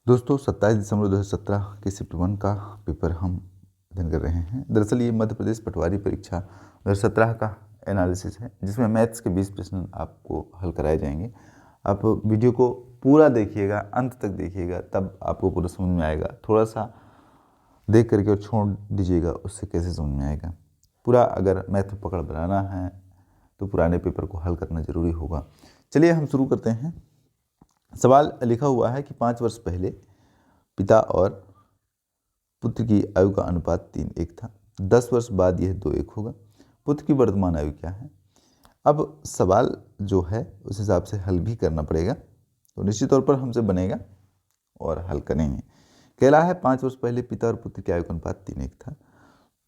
दोस्तों 27 दिसंबर 2017 के शिफ्ट 1 का पेपर हम अध्ययन कर रहे हैं। दरअसल ये मध्य प्रदेश पटवारी परीक्षा 2017 का एनालिसिस है, जिसमें मैथ्स के 20 प्रश्न आपको हल कराए जाएंगे। आप वीडियो को पूरा देखिएगा, अंत तक देखिएगा, तब आपको पूरा समझ में आएगा। थोड़ा सा देख करके और छोड़ दीजिएगा, उससे कैसे समझ में आएगा। पूरा अगर मैथ में पकड़ बनाना है तो पुराने पेपर को हल करना जरूरी होगा। चलिए हम शुरू करते हैं। सवाल लिखा हुआ है कि 5 वर्ष पहले पिता और पुत्र की आयु का अनुपात 3:1 था। 10 वर्ष बाद यह 2:1 होगा। पुत्र की वर्तमान आयु क्या है? अब सवाल जो है उस हिसाब से हल भी करना पड़ेगा, तो निश्चित तौर पर हमसे बनेगा और हल करेंगे। कहला है 5 वर्ष पहले पिता और पुत्र की आयु का अनुपात 3:1 था।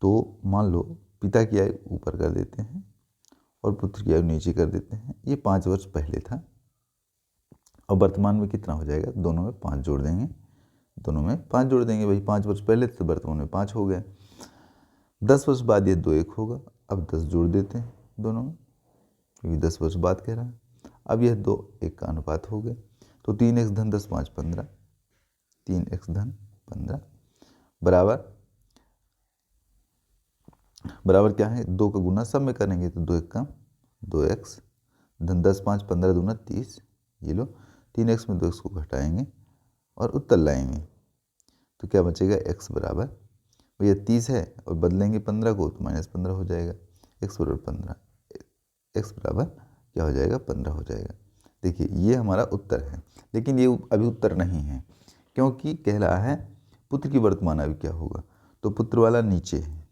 तो मान लो पिता की आयु ऊपर कर देते हैं और पुत्र की आयु नीचे कर देते हैं। ये 5 वर्ष पहले था और वर्तमान में कितना हो जाएगा? दोनों में 5 जोड़ देंगे, दोनों में 5 जोड़ देंगे। भाई 5 वर्ष पहले तो वर्तमान में 5 हो गए। 10 वर्ष बाद ये 2:1 होगा। अब 10 जोड़ देते हैं दोनों में, क्योंकि 10 वर्ष बाद कह रहा है। अब यह 2:1 का अनुपात हो गया। तो 3x धन 10 5 15, 3x धन 15 बराबर क्या है? 2 का गुना सब में करेंगे तो 2 का 2x धन 10 5 15 दूना 30। ये लो 3x में 2x को घटाएंगे और उत्तर लाएंगे तो क्या बचेगा? x बराबर, भैया 30 है और बदलेंगे 15 को तो -15 हो जाएगा। x बराबर 15, x बराबर क्या हो जाएगा? 15 हो जाएगा। देखिए ये हमारा उत्तर है, लेकिन ये अभी उत्तर नहीं है, क्योंकि कह रहा है पुत्र की वर्तमान आयु क्या होगा। तो पुत्र वाला नीचे है,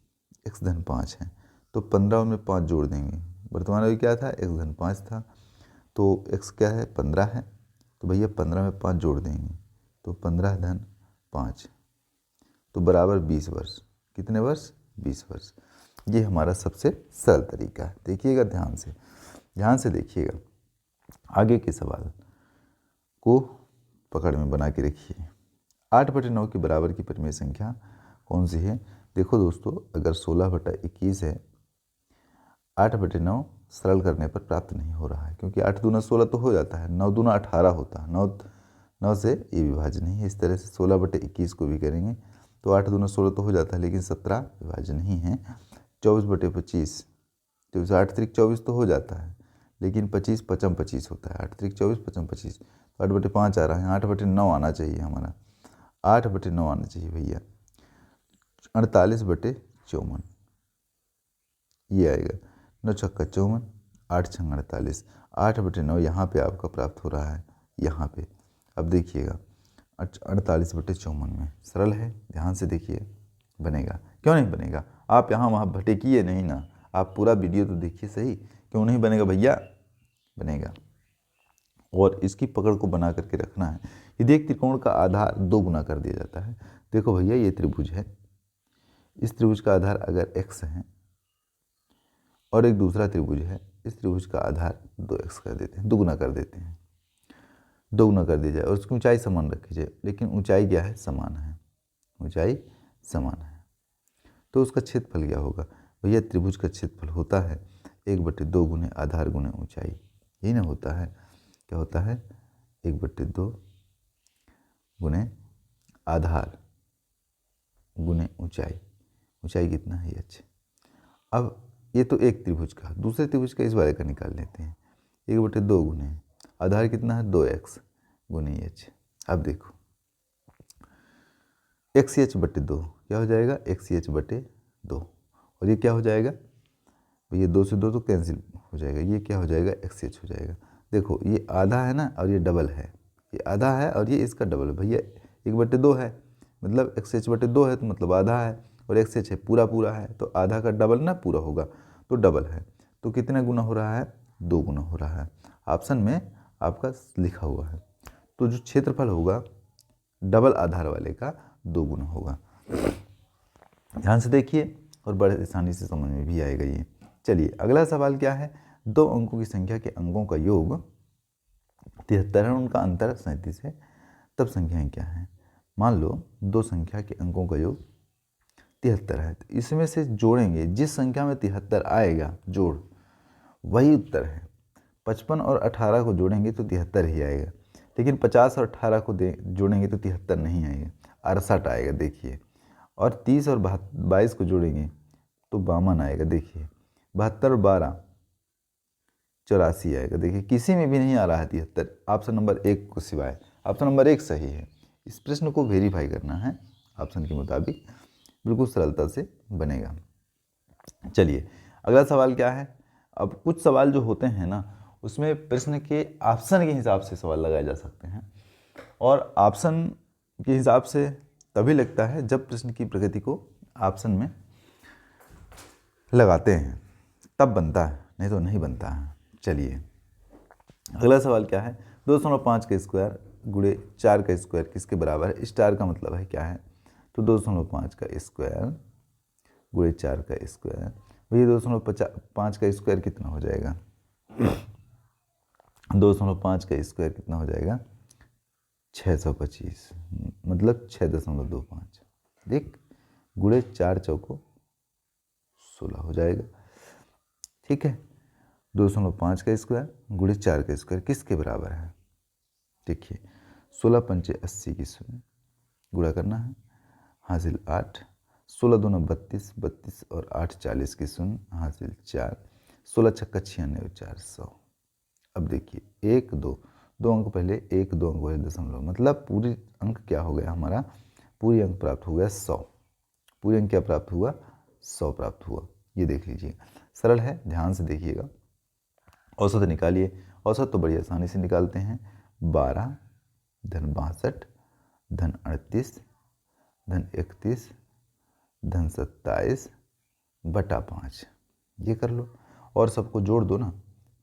x धन 5 है, तो 15 में 5 जोड़ देंगे। वर्तमान आयु क्या था? x धन 5 था, तो x क्या है? 15 है। तो भैया 15 में 5 जोड़ देंगे तो 15 धन 5, तो बराबर 20 वर्ष। कितने वर्ष? 20 वर्ष। ये हमारा सबसे सरल तरीका है। देखिएगा ध्यान से देखिएगा। आगे के सवाल को पकड़ में बना के रखिए। 8/9 के बराबर की परिमेय संख्या कौन सी है? देखो दोस्तों, अगर 16/21 है, 8/9 सरल करने पर प्राप्त नहीं हो रहा है, क्योंकि 8 दूना 16 तो हो जाता है, 9 दूना 18 होता है। 9 से ये विभाज्य नहीं है। इस तरह से 16/21 को भी करेंगे तो 8 दूना 16 तो हो जाता है, लेकिन 17 विभाज्य नहीं है। 24/25, तो 8 त्रिक 24 तो हो जाता है, लेकिन 25 पचम 25 होता है। 8 त्रिक 24 पचम 25, तो 8/5 आ रहा है। 8/9 आना चाहिए हमारा, 8/9 आना चाहिए भैया। 48/54 ये आएगा। 9 छक्का 54, 8 छंग 48, 8/9 यहाँ पे आपका प्राप्त हो रहा है, यहाँ पे। अब देखिएगा 48/54 में सरल है, ध्यान से देखिए। बनेगा? क्यों नहीं बनेगा? आप यहाँ वहाँ भटकिए नहीं ना, आप पूरा वीडियो तो देखिए सही। क्यों नहीं बनेगा भैया? बनेगा। और इसकी पकड़ को बना करके रखना है। यदि एक त्रिकोण का आधार 2 गुना कर दिया जाता है, देखो भैया ये त्रिभुज है, इस त्रिभुज का आधार अगर x है और एक दूसरा त्रिभुज है, इस त्रिभुज का आधार 2x कर देते हैं, 2 गुना कर देते हैं। 2 गुना कर दिया जाए और उसकी ऊंचाई समान रखी जाए, लेकिन ऊंचाई क्या है? समान है, ऊंचाई समान है। तो उसका क्षेत्रफल क्या होगा? भैया त्रिभुज का क्षेत्रफल होता है 1/2 गुने आधार गुने ऊंचाई। यही ना होता है? क्या होता है? 1/2 गुने आधार गुने ऊंचाई। ऊंचाई कितना है? h। अब ये तो एक त्रिभुज का, दूसरे त्रिभुज का इस वाले का निकाल लेते हैं। 1/2 गुने आधार कितना है? 2x गुने h। अब देखो xh/2 क्या हो जाएगा? xh/2, और ये क्या हो जाएगा भैया? 2 से 2 तो कैंसिल हो जाएगा, ये क्या हो जाएगा? xh हो जाएगा। देखो ये आधा है ना, और ये डबल है। ये आधा है और ये इसका डबल है भैया। 1/2 है मतलब xh/2 है, तो मतलब आधा है, और xh है पूरा है, तो आधा का डबल ना पूरा होगा, तो डबल है। तो कितना गुना हो रहा है? 2 गुना हो रहा है। ऑप्शन में आपका लिखा हुआ है। तो जो क्षेत्रफल होगा डबल आधार वाले का 2 गुना होगा। ध्यान से देखिए और बड़े आसानी से समझ में भी आएगा ये। चलिए अगला सवाल क्या है? 2 अंकों की संख्या के अंकों का योग 73 है, उनका अंतर 37 है, तब संख्याएं क्या हैं? मान लो 2 संख्या के अंकों का योग 73 है, तो इसमें से जोड़ेंगे, जिस संख्या में 73 आएगा वही उत्तर है। 55 और 18 को जोड़ेंगे तो 73 ही आएगा। लेकिन 50 और 18 को जोड़ेंगे तो 73 नहीं आएगा, 68 आएगा देखिए। और 30 और 22 को जोड़ेंगे तो 52 आएगा देखिए। 72 और 12 84 आएगा देखिए। किसी में भी नहीं आ रहा है 73, ऑप्शन नंबर 1 को सिवाय। ऑप्शन नंबर 1 सही है। इस प्रश्न को वेरीफाई करना है ऑप्शन के मुताबिक, बिल्कुल सरलता से बनेगा। चलिए अगला सवाल क्या है। अब कुछ सवाल जो होते हैं ना, उसमें प्रश्न के ऑप्शन के हिसाब से सवाल लगाए जा सकते हैं, और ऑप्शन के हिसाब से तभी लगता है जब प्रश्न की प्रगति को ऑप्शन में लगाते हैं, तब बनता है, नहीं तो नहीं बनता है। चलिए अगला सवाल क्या है। 2.5 का स्क्वायर गुणे 4 का स्क्वायर किसके बराबर है। स्टार का मतलब है क्या है, तो 2.5 का स्क्वायर गुणे 4 का स्क्वायर, भैया 2.5 का स्क्वायर कितना हो जाएगा। 2.5 का स्क्वायर कितना हो जाएगा, 625, मतलब 6.25। देख गुणे 4 चौको 16 हो जाएगा। ठीक है, 2.5 का स्क्वायर गुणे 4 का स्क्वायर किसके बराबर है। देखिए 16 पंचे 80 की शून्य, गुणा करना है, हासिल 8, 16 दूना 32, 32 और 8 40 की शून्य, हासिल 4, 16 छक्का 96 और 4 100। अब देखिए 1 2 2 अंक पहले, 1 2 अंक पहले दशमलव, मतलब पूरी अंक क्या हो गया हमारा, पूरी अंक प्राप्त हो गया 100। पूरी अंक क्या प्राप्त हुआ, 100 प्राप्त हुआ। ये देख लीजिए, सरल है, ध्यान से देखिएगा। औसत निकालिए। औसत तो बड़ी आसानी से निकालते हैं। 12 धन 62 धन 38 धन 31 धन 27 बटा 5, ये कर लो और सबको जोड़ दो ना,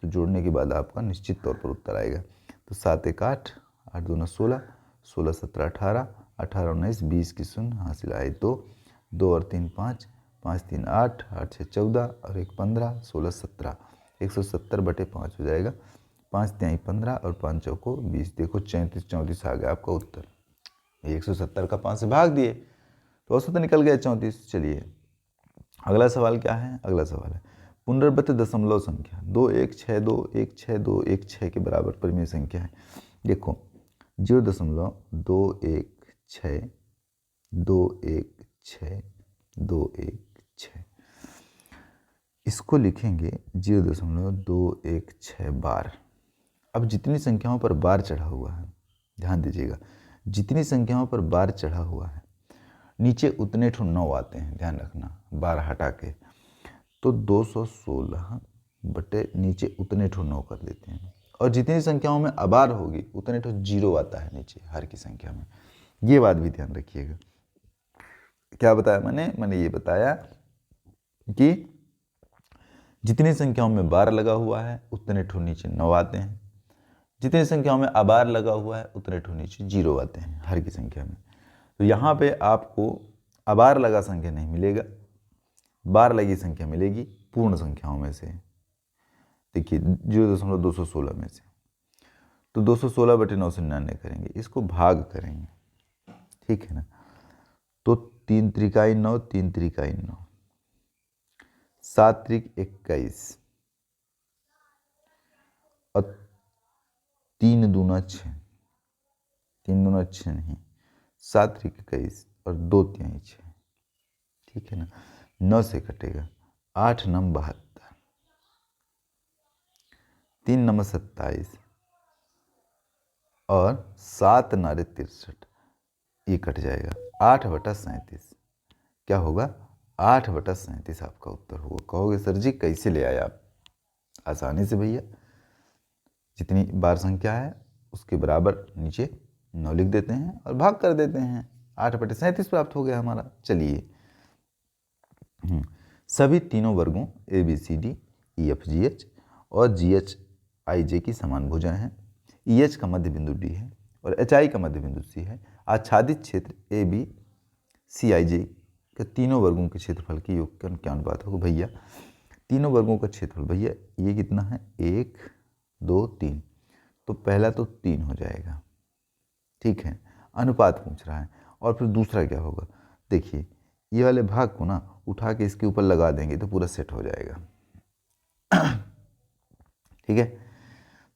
तो जोड़ने के बाद आपका निश्चित तौर पर उत्तर आएगा। तो 7 1 8, 8 2 16, 16 17 18, 18 19 20 की शून्य, हासिल आए 2, 2 और 3 5, 5 3 8, 8 6 14 और 1 15, 16 17, 170 बटे 5 हो जाएगा। 5 3 15 और 5 चौको 20, देखो 34 34 आ गया आपका उत्तर। 170 का 5 से भाग दिए तो औसत निकल गया 34। चलिए अगला सवाल क्या है। अगला सवाल है पुनर्वृत्त दशमलव संख्या 2 1 6 2 1 6 2 1 6 के बराबर परिमेय संख्या है। देखो 0.216 2 1 6 2 1 6, इसको लिखेंगे 0.216 बार। अब जितनी संख्याओं पर बार चढ़ा हुआ है, ध्यान दीजिएगा, जितनी संख्याओं पर बार चढ़ा हुआ है नीचे उतने ठो 9 आते हैं, ध्यान रखना, बार हटा के। तो 216 बटे नीचे उतने ठो 9 कर देते हैं, और जितनी संख्याओं में अबार होगी उतने ठो 0 आता है नीचे हर की संख्या में। ये बात भी ध्यान रखिएगा। क्या बताया मैंने ये बताया कि जितनी संख्याओं में बार लगा हुआ है उतने ठो नीचे 9 आते हैं, जितनी संख्याओं में अबार लगा हुआ है उतने ठो नीचे 0 आते हैं हर की संख्या में। तो यहाँ पे आपको अबार लगा संख्या नहीं मिलेगा, बार लगी संख्या मिलेगी पूर्ण संख्याओं में से। देखिए 0.216 में से, तो 216 बटे 999 करेंगे, इसको भाग करेंगे, ठीक है ना। तो 3 त्रिकाई 9, 3 त्रिकाई 9, 7 त्रिक 21 और 3 दूना 6, 3 दूना 6 नहीं, 7 त्रिक 21 और 2 तिहाई 6, ठीक है ना। 9 से कटेगा, 8 9 72, 3 9 27 और 7 नारे 63, ये कट जाएगा। 8 बटा 37 क्या होगा, 8 बटा 37 आपका उत्तर होगा। कहोगे सर जी कैसे ले आए आप। आसानी से भैया, जितनी बार संख्या है उसके बराबर नीचे 9 लिख देते हैं और भाग कर देते हैं, 8 बटे 37 प्राप्त हो गया हमारा। चलिए सभी तीनों वर्गों A B C D E F G H और जी एच आई जे की समान भुजाएं हैं। ई एच का मध्य बिंदु डी है और एच आई का मध्य बिंदु सी है। आच्छादित क्षेत्र ए बी सी आई जे के तीनों वर्गों के क्षेत्रफल के योग का क्या अनुपात होगा। भैया तीनों वर्गों का क्षेत्रफल भैया ये कितना है, 1 2 3, तो पहला तो 3 हो जाएगा, ठीक है, अनुपात पूछ रहा है। और फिर दूसरा क्या होगा, देखिए ये वाले भाग को ना उठा के इसके ऊपर लगा देंगे तो पूरा सेट हो जाएगा, ठीक है।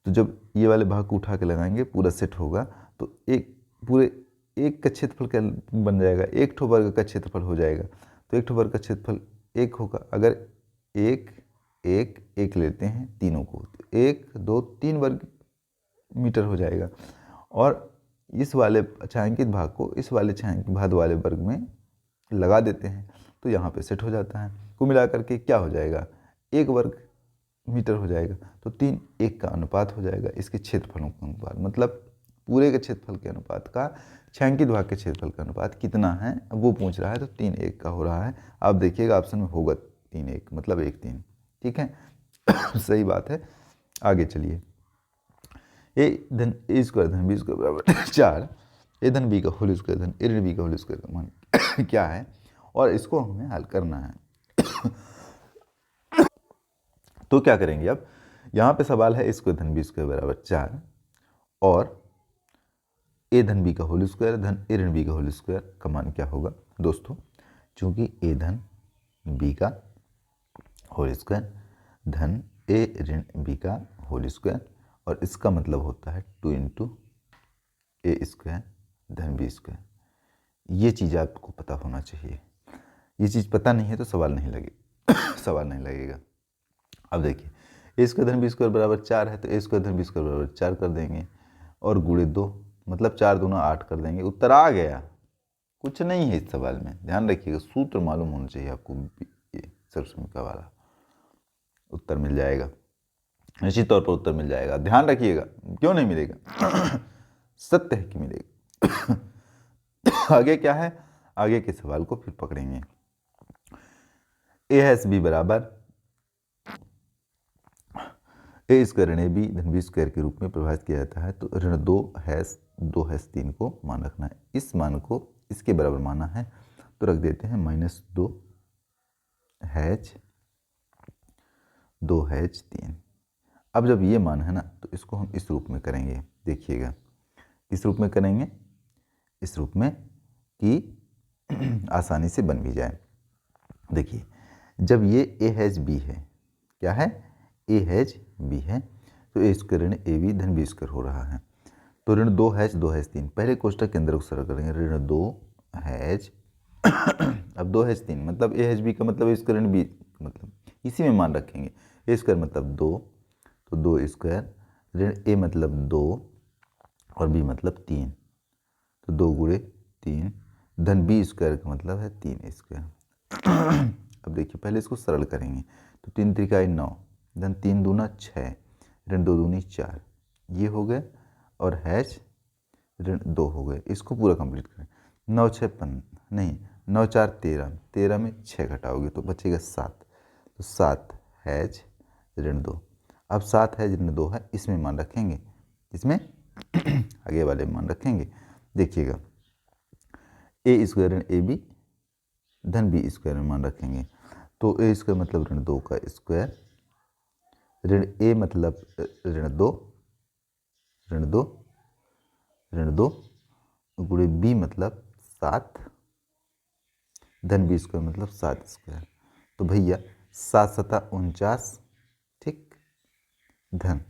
तो जब ये वाले भाग को उठा के लगाएंगे पूरा सेट होगा, तो एक पूरे एक का क्षेत्रफल क्या बन जाएगा, एक ठो वर्ग का क्षेत्रफल हो जाएगा। तो एक ठो वर्ग का क्षेत्रफल एक होगा। अगर एक एक एक लेते हैं तीनों को, तो 1 2 3 वर्ग मीटर हो जाएगा। और इस वाले छायांकित भाग को इस वाले छायांकित भाग वाले वर्ग में लगा देते हैं, तो यहाँ पे सेट हो जाता है। कुल मिला करके क्या हो जाएगा, 1 वर्ग मीटर हो जाएगा। तो 3 1 का अनुपात हो जाएगा इसके क्षेत्रफलों का अनुपात, मतलब पूरे के क्षेत्रफल के अनुपात का छायांकित भाग के क्षेत्रफल का अनुपात कितना है वो पूछ रहा है। तो 3 1 का हो रहा है। आप देखिएगा ऑप्शन में होगा 3 1, मतलब 1 3। ठीक है सही बात है। आगे चलिए, ए धन ए स्क्वायर धन बी स्क्वायर बराबर 4, ए धन बी का होल स्क्वायर धन ए ऋण बी का होल स्क्वायर का मान क्या है, और इसको हमें हल करना है। तो क्या करेंगे, अब यहाँ पे सवाल है ए स्क्वायर धन बी स्क्वायर बराबर 4 और ए धन बी का होल स्क्वायर धन ए ऋण बी का होल स्क्वायर का मान क्या होगा। दोस्तों, चूंकि ए धन बी का होल स्क्वायर धन ए ऋण बी का होल स्क्वायर, और इसका मतलब होता है 2 इंटू ए स्क्वायर धन बी स्क्वायर। ये चीज़ आपको पता होना चाहिए। ये चीज़ पता नहीं है तो सवाल नहीं लगेगा। अब देखिए, ए स्क्वायर धन बी स्क्वायर बराबर 4 है, तो ए स्क्वायर धन बी स्क्वायर बराबर 4 कर देंगे और गुणे 2, मतलब 4 दूना 8 कर देंगे। उत्तर आ गया। कुछ नहीं है इस सवाल में, ध्यान रखिएगा, सूत्र मालूम होना चाहिए आपको। ये सरसमिका वाला उत्तर मिल जाएगा, निश्चित तौर पर उत्तर मिल जाएगा। ध्यान रखिएगा, क्यों नहीं मिलेगा सत्य है कि मिलेगा। आगे क्या है, आगे के सवाल को फिर पकड़ेंगे। ए हैस बी बराबर ए स्क्वायर ऋण ए बी धन बी स्क्वायर के रूप में परिभाषित किया जाता है। तो ऋण 2 हैश 3 को मान रखना है। इस मान को इसके बराबर माना है, तो रख देते हैं -2 हैच 2 हैच 3। अब जब ये मान है ना, तो इसको हम इस रूप में करेंगे। देखिएगा किस रूप में करेंगे, इस रूप में कि आसानी से बन भी जाए। देखिए, जब ये ए हैच बी है, क्या है, ए हैच बी है, तो ए स्क्वायर ऋण ए बी धन बी स्क्वायर हो रहा है। तो ऋण 2 हैच 3, पहले कोष्टक के अंदर को सरल करेंगे। ऋण 2 हैच अब 2 हैच 3, मतलब ए हैच बी का मतलब ए स्क्वायर ऋण बी, मतलब इसी में मान रखेंगे। ए स्क्वायर मतलब 2, तो 2 स्क्वायर ऋण ए मतलब 2 और बी मतलब 3, तो 2 गुणे 3 धन बी स्क्वायर का मतलब है 3 स्क्वायर। अब देखिए, पहले इसको सरल करेंगे। तो 3 त्रिकाई 9 धन 3 दूना 6 ऋण 2 दूनी 4, ये हो गए, और हैच ऋण 2 हो गए। इसको पूरा कंप्लीट करें। 9 6 नहीं 9 4 13, 13 में 6 घटाओगे तो बचेगा 7, तो 7 हैच ऋण 2। अब 7 हैच ऋण 2 है, इसमें मान रखेंगे, इसमें आगे वाले मान रखेंगे। देखिएगा, ए स्क्वायर ऋण ए बी धन बी स्क्वायर में मान रखेंगे। तो ए स्क्वायर मतलब ऋण 2 का स्क्वायर, ऋण ए मतलब ऋण 2 ऋण 2 गुणे बी मतलब 7 धन बी स्क्वायर मतलब 7 स्क्वायर। तो भैया 7 7 49, ठीक, धन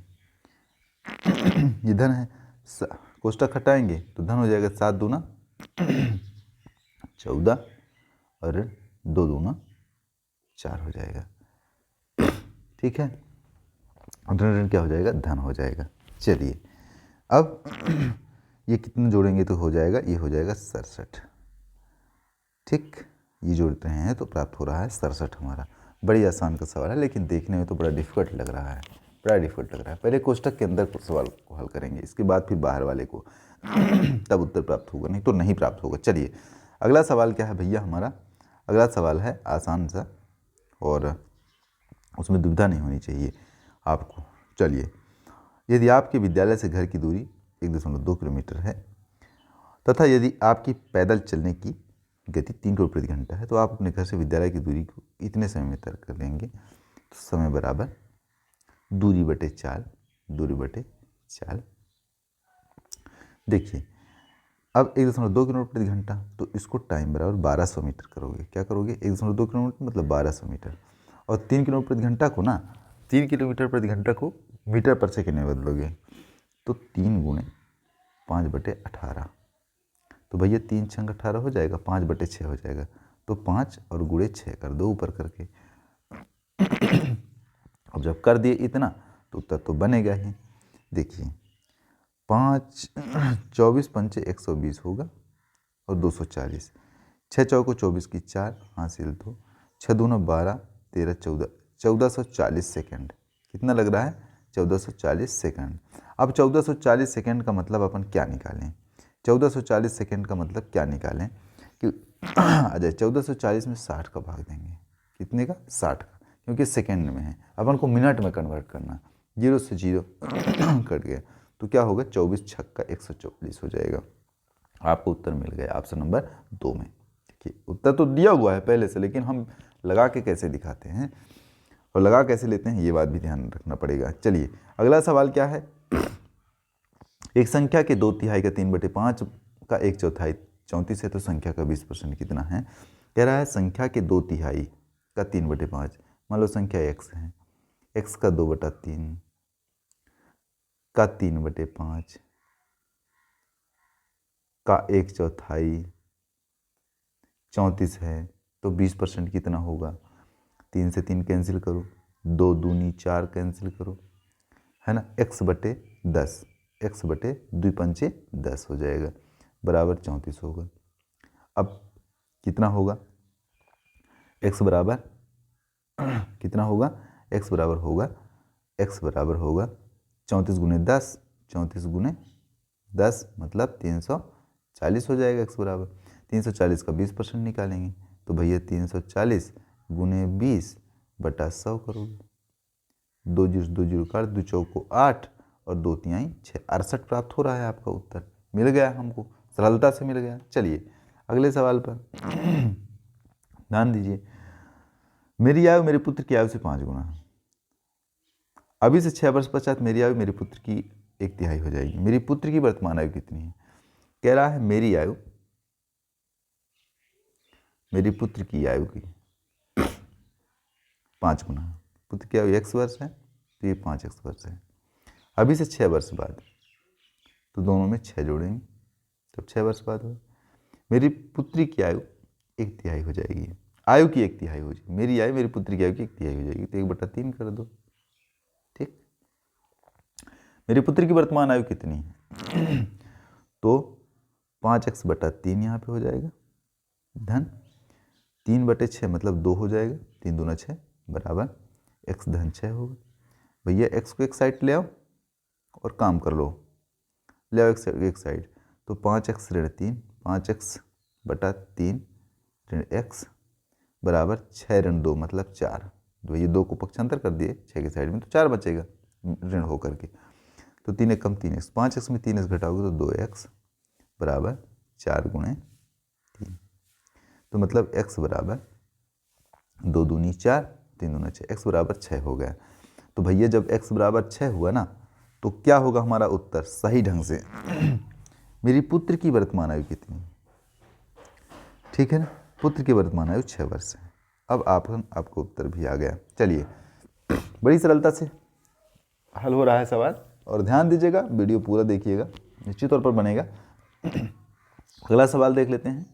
ये धन है, कोष्टक हटाएंगे तो धन हो जाएगा। 7 दूना 14 और 2 दूना 4 हो जाएगा। ठीक है, ऋण क्या हो जाएगा, धन हो जाएगा। चलिए, अब ये कितने जोड़ेंगे तो हो जाएगा, ये हो जाएगा 67। ठीक, ये जोड़ते हैं तो प्राप्त हो रहा है 67 हमारा। बड़ी आसान का सवाल है, लेकिन देखने में तो बड़ा डिफिकल्ट लग रहा है, पहले कोष्टक के अंदर सवाल को हल करेंगे, इसके बाद फिर बाहर वाले को तब उत्तर प्राप्त होगा, नहीं तो नहीं प्राप्त होगा। चलिए, अगला सवाल क्या है भैया हमारा, अगला सवाल है आसान सा, और उसमें दुविधा नहीं होनी चाहिए आपको। चलिए, यदि आपके विद्यालय से घर की दूरी 1.2 किलोमीटर है, तथा यदि आपकी पैदल चलने की गति 3 किलोमीटर प्रति घंटा है, तो आप अपने घर से विद्यालय की दूरी को इतने समय में तय कर लेंगे। तो समय बराबर दूरी बटे चाल। देखिए, अब 1.2 किलोमीटर प्रति घंटा, तो इसको टाइम बराबर 1200 मीटर करोगे। क्या करोगे, 1.2 किलोमीटर मतलब 1200 मीटर, और 3 किलोमीटर प्रति घंटा को ना, 3 किलोमीटर प्रति घंटा को मीटर पर सेकेंड में बदलोगे तो 3 गुणे 5/18, तो भैया 3 छंग 18 हो जाएगा, 5/6 हो जाएगा, तो 5 और गुणे 6 कर दो ऊपर करके। अब जब कर दिए इतना तो उत्तर तो बनेगा ही। देखिए 5 24 पंचे 120 होगा और 240, 6 चौको 24 की 4 हासिल 2, 6 दूना 12, 13 14, 1440 सेकेंड। कितना लग रहा है? 1440 सेकेंड। अब 1440 सेकेंड का मतलब अपन क्या निकालें? 1440 सेकेंड का मतलब क्या निकालें कि आ जाए 1440 में 60 का भाग देंगे। कितने का? 60 का, क्योंकि सेकेंड में है, अपन को मिनट में कन्वर्ट करना। 0 से 0 कट गया तो क्या होगा? 24 छक्का 140 हो जाएगा। आपको उत्तर मिल गया ऑप्शन नंबर 2 में। देखिए उत्तर तो दिया हुआ है पहले से, लेकिन हम लगा के कैसे दिखाते हैं और लगा कैसे लेते हैं ये बात भी ध्यान रखना पड़ेगा। चलिए अगला सवाल क्या है? एक संख्या के 2/3 का 3/5 का 1/4 34 है, तो संख्या का 20% कितना है? कह रहा है संख्या के 2/3 का 3/5, मान लो संख्या x है, x का 2/3 का 3/5 का 1/4 34 है, तो 20% कितना होगा? 3 से 3 कैंसिल करो, 2 दूनी 4 कैंसिल करो, है ना, x/10, x/2 पंचे 10 हो जाएगा, बराबर 34 होगा। अब कितना होगा? x बराबर कितना होगा? x बराबर होगा 34 गुने 10, 34 गुने 10 मतलब 340 हो जाएगा। x बराबर 340 का 20% निकालेंगे तो भैया 340 गुने 20/100 करोगे। 2 0 2 0 काट, 2 चौको 8 और 2 तिहाई 6, 68 प्राप्त हो रहा है। आपका उत्तर मिल गया, हमको सरलता से मिल गया। चलिए अगले सवाल पर ध्यान दीजिए। मेरी आयु मेरे पुत्र की आयु से 5 गुना है। अभी से 6 वर्ष पश्चात मेरी आयु मेरे पुत्र की 1/3 हो जाएगी। मेरी पुत्र की वर्तमान आयु कितनी है? कह रहा है मेरी आयु मेरी पुत्र की आयु की 5 गुना है। पुत्र की आयु x वर्ष है तो ये 5x वर्ष है। अभी से 6 वर्ष बाद, तो दोनों में 6 जोड़ेंगे तब 6 वर्ष बाद हो। मेरी पुत्री की आयु 1/3 हो जाएगी, आयु की 1/3 हो जाएगी। मेरी आयु मेरी पुत्री की आयु की 1/3 हो जाएगी, तो 1/3 कर दो। ठीक, मेरी पुत्री की वर्तमान आयु कितनी है? तो 5x/3 यहाँ पे हो जाएगा, धन 3/6 मतलब 2 हो जाएगा, 3 दूना 6 बराबर x धन 6 होगा। भैया x को एक साइड ले आओ और काम कर लो, ले आओ एक साइड, तो 5x ऋण 3, 5x/3 ऋण x बराबर 6 ऋण 2 मतलब 4। तो भैया 2 को पक्षांतर कर दिए 6 के साइड में तो 4 बचेगा ऋण होकर के, तो 3 एक कम 3x, 5x में 3x घटाओगे तो 2x बराबर 4 गुणे 3, तो मतलब x बराबर 2 दूनी 4, 3 दूना 6, x बराबर 6 हो गया। तो भैया जब x बराबर 6 हुआ ना तो क्या होगा हमारा उत्तर सही ढंग से? मेरी पुत्र की वर्तमान आयु कितनी? ठीक है ना, पुत्र की वर्तमान आयु 6 वर्ष है। अब आपको उत्तर भी आ गया। चलिए बड़ी सरलता से हल हो रहा है सवाल, और ध्यान दीजिएगा, वीडियो पूरा देखिएगा, निश्चित तौर पर बनेगा। अगला सवाल देख लेते हैं।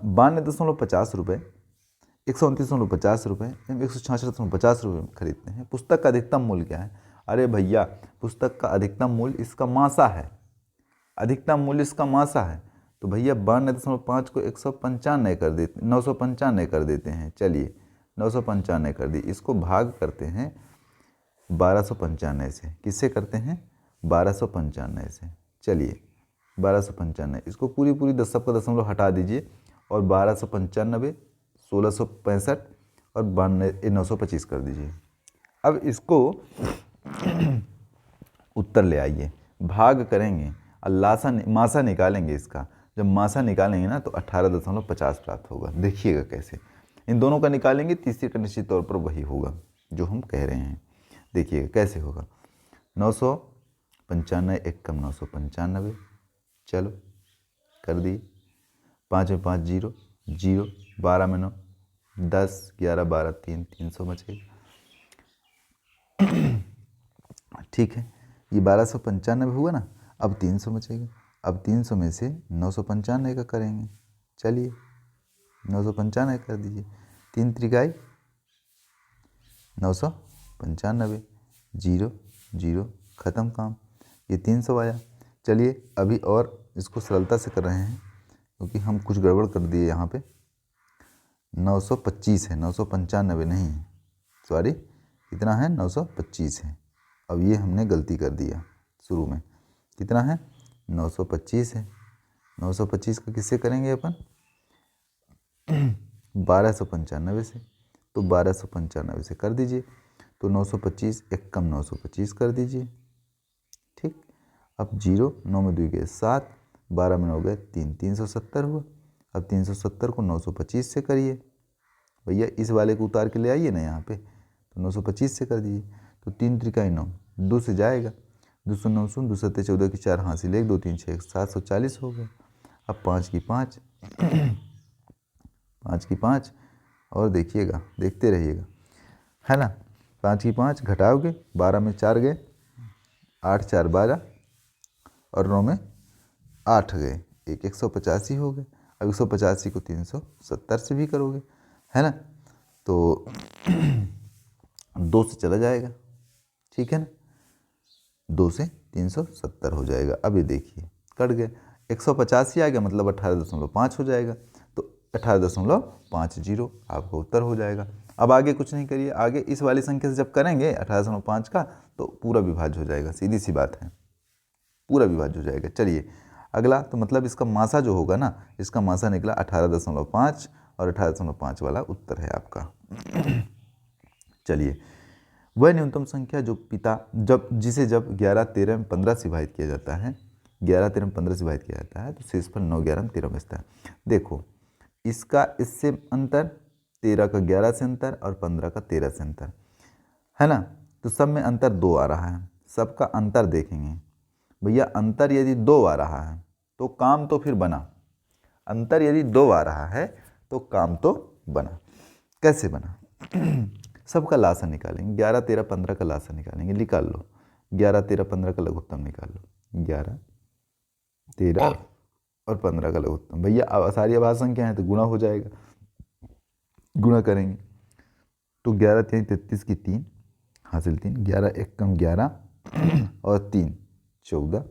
92.50 रुपये, 129.50 रुपये एवं 166.50 रुपये खरीदते हैं। पुस्तक का अधिकतम मूल्य क्या है? अरे भैया पुस्तक का अधिकतम मूल्य इसका मासा है, अधिकतम मूल्य इसका मासा है, तो भैया 92.5 को 195 कर देते 995 कर देते हैं। चलिए 995 कर दी, इसको भाग करते हैं 1295 से। किससे करते हैं? 1295 से। चलिए 1295, इसको पूरी 10 सबका दशमलव हटा दीजिए और 1295, 1665 और 925 कर दीजिए। अब इसको उत्तर ले आइए, भाग करेंगे और मासा निकालेंगे इसका। जब मासा निकालेंगे ना तो 18.50 प्राप्त होगा। देखिएगा कैसे इन दोनों का निकालेंगे, तीसरे का निश्चित तौर पर वही होगा जो हम कह रहे हैं। देखिएगा कैसे होगा। 995 एक कम 995, चलो कर दिए। 5 में 5 0 0, 12 में 9 10, 11 12 3 300 बचेगा। ठीक है, ये 1295 हुआ ना। अब 300 बचेगा। अब 300 में से 995 का करेंगे। चलिए 995 कर दीजिए। 3 त्रिकाई 995, 0 0 ख़त्म काम। ये 300 आया। चलिए अभी और इसको सरलता से कर रहे हैं क्योंकि हम कुछ गड़बड़ कर दिए यहाँ पे। 925 है, 995 नहीं है, सॉरी कितना है, 925 है। अब ये हमने गलती कर दिया शुरू में। कितना है, 925 है। 925 का किससे करेंगे अपन, 1295 से। तो 1295 से कर दीजिए। तो 925 एक कम 925 कर दीजिए। ठीक, अब 0 9 में 2 गए 7, 12 में 9 गए 3, 370 हुआ। अब 370 को 925 से करिए भैया, इस वाले को उतार के ले आइए ना यहाँ पे। तो 925 से कर दीजिए। तो 3 त्रिकाई 9, 2 से जाएगा, 2 सौ 9 शून्य, 2 सत्ते 14 की 4 हासिल 1 2 3 6 740 हो गया। अब 5 की 5 5 की 5 और देखिएगा, देखते रहिएगा, है ना। 5 की 5 घटाओगे, 12 में 4 गए, 8 4 12 और 9 में 8 गए, 185 हो गए। अब 185 को 370 से भी करोगे, है ना, तो 2 से चला जाएगा। ठीक है ना, 2 से 370 हो जाएगा। अब ये देखिए कट गए, 185 आ गया, मतलब 18.5 हो जाएगा। तो 18.50 आपका उत्तर हो जाएगा। अब आगे कुछ नहीं करिए, आगे इस वाली संख्या से जब करेंगे 18.5 का तो पूरा विभाज्य हो जाएगा, सीधी सी बात है, पूरा विभाज्य हो जाएगा। चलिए अगला, तो मतलब इसका मासा जो होगा ना, इसका मासा निकला 18.5 और 18.5 वाला उत्तर है आपका। चलिए, वह न्यूनतम संख्या जो पिता जिसे जब 11 13 में 15 से विभाजित किया जाता है, 11 13 में 15 से विभाजित किया जाता है तो शेषफल 9 11 में 13 बचता है। देखो इसका इससे अंतर, 13 का 11 से अंतर और 15 का 13 से अंतर, है ना। तो सब में अंतर 2 आ रहा है, सबका अंतर देखेंगे भैया। अंतर यदि 2 आ रहा है तो काम तो फिर बना। अंतर यदि 2 आ रहा है तो काम तो बना। कैसे बना, सबका लासा निकालेंगे, 11 13 15 का लासा निकालेंगे, निकाल लो। 11 13 15 का लघुत्तम निकाल लो, 11 13 और 15 का लघुत्तम। भैया अब सारी अभाज्य संख्या है तो गुणा हो जाएगा, गुणा करेंगे तो 11 3 33 की 3 हासिल 3, 11 1 कम 11 और 3 14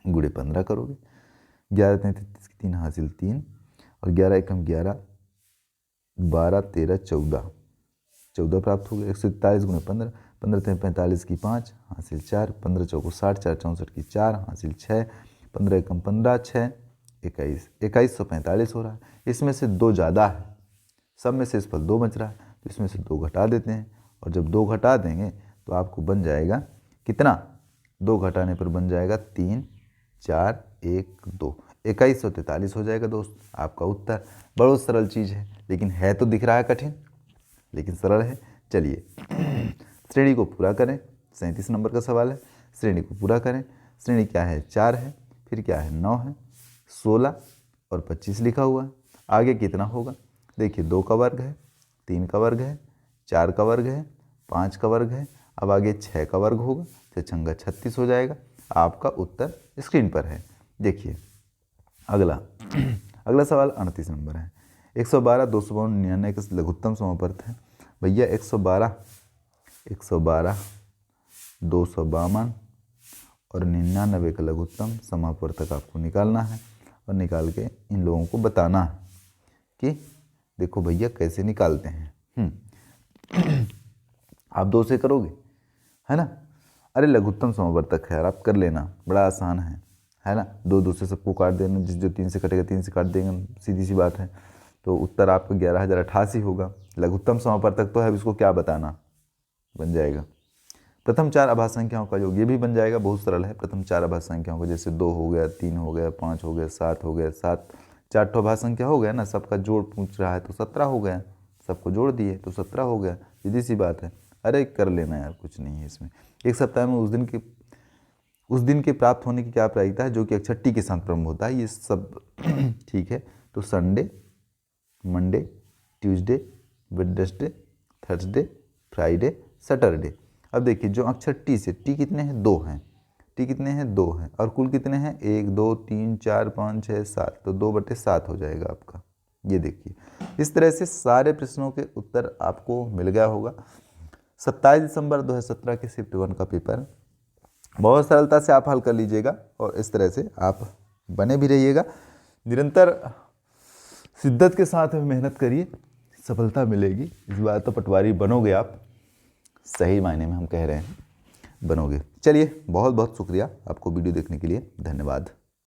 गुणे 15 करोगे, 11 3 33 की 3 हासिल 3 और 11 1 कम 11 12 13 14 14 प्राप्त हो गया। 143 गुणे 15, 15 3 45 की 5 हासिल 4, 15 चौको 60 4 64 की 4 हासिल 6, 15 एकम 15 6 21 2145 हो रहा है। इसमें से 2 ज़्यादा है, सब में से इस पर 2 बच रहा है तो इसमें से 2 घटा देते हैं और जब 2 घटा देंगे तो आपको बन जाएगा कितना, 2 घटाने पर बन जाएगा 3 4 1 2 2143 हो जाएगा दोस्त आपका उत्तर। बहुत सरल चीज़ है, लेकिन है तो दिख रहा है कठिन, लेकिन सरल है। चलिए श्रेणी को पूरा करें, 37 नंबर का सवाल है। श्रेणी को पूरा करें, श्रेणी क्या है, 4 है, फिर क्या है 9 है, 16 और 25 लिखा हुआ है। आगे कितना होगा, देखिए 2 का वर्ग है, 3 का वर्ग है, 4 का वर्ग है, 5 का वर्ग है, अब आगे 6 का वर्ग होगा, 6 36 हो जाएगा। आपका उत्तर स्क्रीन पर है, देखिए। अगला अगला सवाल 38 नंबर है। 112 252 99 का लघुत्तम समापर्त है। भैया 112 252 और 99 का लघुत्तम समापवर्तक आपको निकालना है और निकाल के इन लोगों को बताना है कि देखो भैया कैसे निकालते हैं। आप 2 से करोगे, है ना। अरे लघुत्तम समावर्तक है यार, आप कर लेना, बड़ा आसान है ना। 2 2 से सबको काट देना, जो 3 से कटेगा 3 से काट देंगे, सीधी सी बात है। तो उत्तर आपका 11088 होगा। लघुत्तम समावर्तक तो है, इसको क्या बताना, बन जाएगा प्रथम 4 अभाज्य संख्याओं का योग, ये भी बन जाएगा, बहुत सरल है। प्रथम 4 अभाज्य संख्याओं का, जैसे 2 हो गया, 3 हो गया, 5 हो गया, 7 हो गया, 7 4 ठो अभाज्य संख्या हो गया ना, सबका जोड़ पूछ रहा है तो 17 हो गया, सबको जोड़ दिए तो 17 हो गया, सीधी सी बात है। अरे कर लेना यार, कुछ नहीं है इसमें। एक सप्ताह में उस दिन के प्राप्त होने की क्या प्रायिकता है, जो कि अक्षर टी के साथ प्रारंभ होता है, ये सब ठीक है। तो Sunday, Monday, Tuesday, Wednesday, Thursday, Friday, Saturday. अब देखिए जो अक्षर टी से, टी कितने हैं 2 हैं, टी कितने हैं 2 हैं, और कुल कितने हैं 1 2 3 4 5 6 7, तो 2/7 हो जाएगा आपका। ये देखिए इस तरह से सारे प्रश्नों के उत्तर आपको मिल गया होगा। 27 दिसंबर 2017 के शिफ्ट 1 का पेपर बहुत सरलता से आप हल कर लीजिएगा, और इस तरह से आप बने भी रहिएगा। निरंतर शिद्दत के साथ मेहनत करिए, सफलता मिलेगी। इस बार तो पटवारी बनोगे आप, सही मायने में हम कह रहे हैं बनोगे। चलिए बहुत बहुत शुक्रिया आपको वीडियो देखने के लिए, धन्यवाद।